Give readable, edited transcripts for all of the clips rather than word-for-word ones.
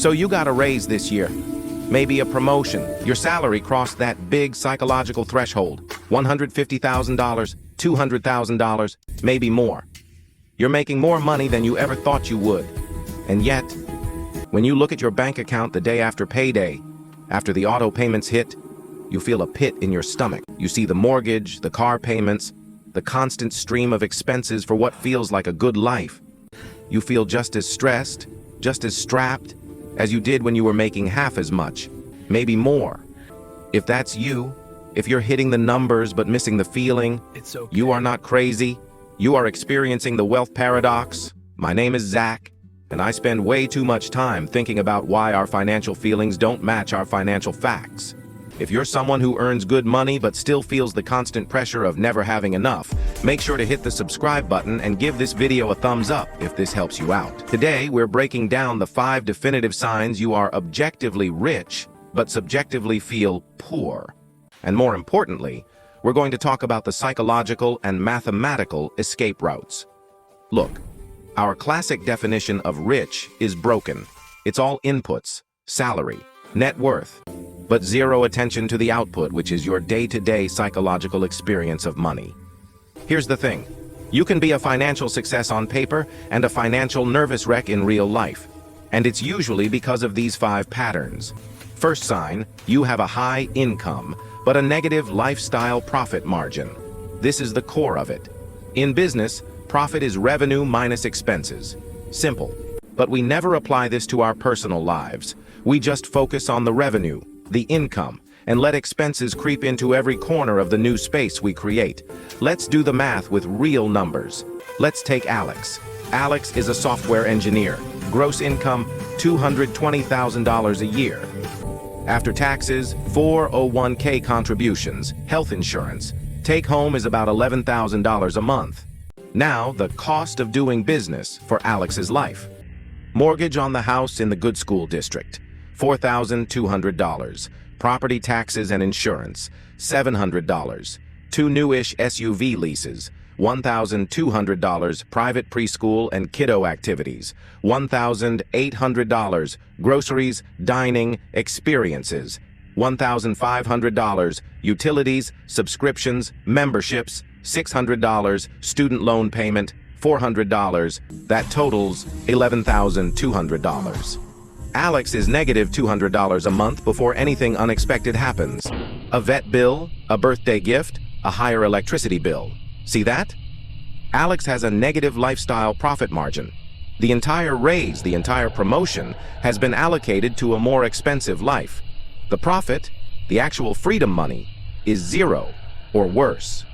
So you got a raise this year. Maybe a promotion. Your salary crossed that big psychological threshold. $150,000, $200,000, maybe more. You're making more money than you ever thought you would. And yet, when you look at your bank account the day after payday, after the auto payments hit, you feel a pit in your stomach. You see the mortgage, the car payments, the constant stream of expenses for what feels like a good life. You feel just as stressed, just as strapped, as you did when you were making half as much, maybe more. If that's you, if you're hitting the numbers but missing the feeling, It's okay. you are not crazy. You are experiencing the wealth paradox. My name is Zach, and I spend way too much time thinking about why our financial feelings don't match our financial facts. If you're someone who earns good money but still feels the constant pressure of never having enough, make sure to hit the subscribe button and give this video a thumbs up if this helps you out. Today, we're breaking down the 5 definitive signs you are objectively rich but subjectively feel poor. And more importantly, we're going to talk about the psychological and mathematical escape routes. Look, our classic definition of rich is broken. It's all inputs, salary, net worth, but zero attention to the output, which is your day-to-day psychological experience of money. Here's the thing. You can be a financial success on paper and a financial nervous wreck in real life. And it's usually because of these 5 patterns. First sign, you have a high income, but a negative lifestyle profit margin. This is the core of it. In business, profit is revenue minus expenses. Simple. But we never apply this to our personal lives. We just focus on the revenue, the income, and let expenses creep into every corner of the new space we create. Let's do the math with real numbers. Let's take Alex. Alex is a software engineer. Gross income, $220,000 a year. After taxes, 401k contributions, health insurance. Take home is about $11,000 a month. Now, the cost of doing business for Alex's life. Mortgage on the house in the good school district, $4,200. Property taxes and insurance, $700. 2 newish SUV leases, $1,200. Private preschool and kiddo activities, $1,800. Groceries, dining, experiences, $1,500. Utilities, subscriptions, memberships, $600. Student loan payment, $400. That totals $11,200. Alex is negative $200 a month before anything unexpected happens. A vet bill, a birthday gift, a higher electricity bill. See that? Alex has a negative lifestyle profit margin. The entire raise, the entire promotion, has been allocated to a more expensive life. The profit, the actual freedom money, is zero or worse.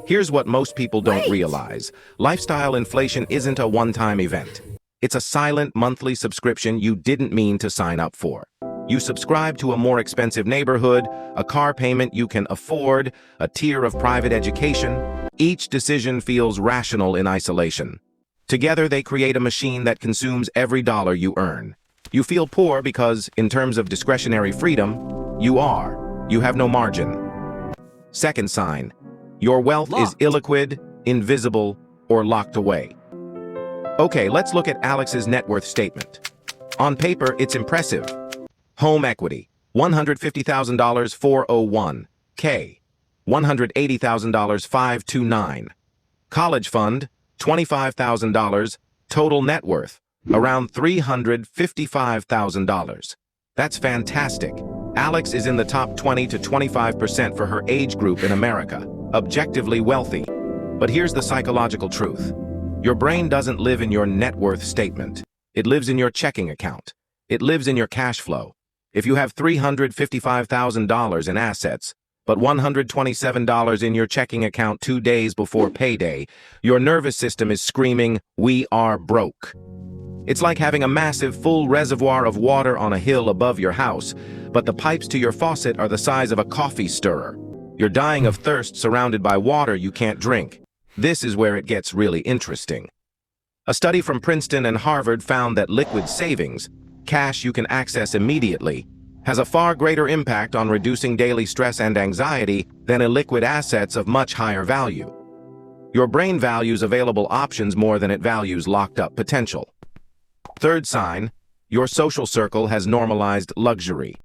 Here's what most people don't realize. Lifestyle inflation isn't a one-time event. It's a silent monthly subscription you didn't mean to sign up for. You subscribe to a more expensive neighborhood, a car payment you can afford, a tier of private education. Each decision feels rational in isolation. Together, they create a machine that consumes every dollar you earn. You feel poor because, in terms of discretionary freedom, you have no margin. Second sign, your wealth is illiquid, invisible, or locked away. Okay, let's look at Alex's net worth statement. On paper, it's impressive. Home equity, $150,000 401k, $180,000 529. College fund, $25,000. Total net worth, around $355,000. That's fantastic. Alex is in the top 20 to 25% for her age group in America, objectively wealthy. But here's the psychological truth. Your brain doesn't live in your net worth statement. It lives in your checking account. It lives in your cash flow. If you have $355,000 in assets, but $127 in your checking account 2 days before payday, your nervous system is screaming, "We are broke." It's like having a massive full reservoir of water on a hill above your house, but the pipes to your faucet are the size of a coffee stirrer. You're dying of thirst surrounded by water you can't drink. This is where it gets really interesting. A study from Princeton and Harvard found that liquid savings, cash you can access immediately, has a far greater impact on reducing daily stress and anxiety than illiquid assets of much higher value. Your brain values available options more than it values locked-up potential. Third sign, Your social circle has normalized luxury.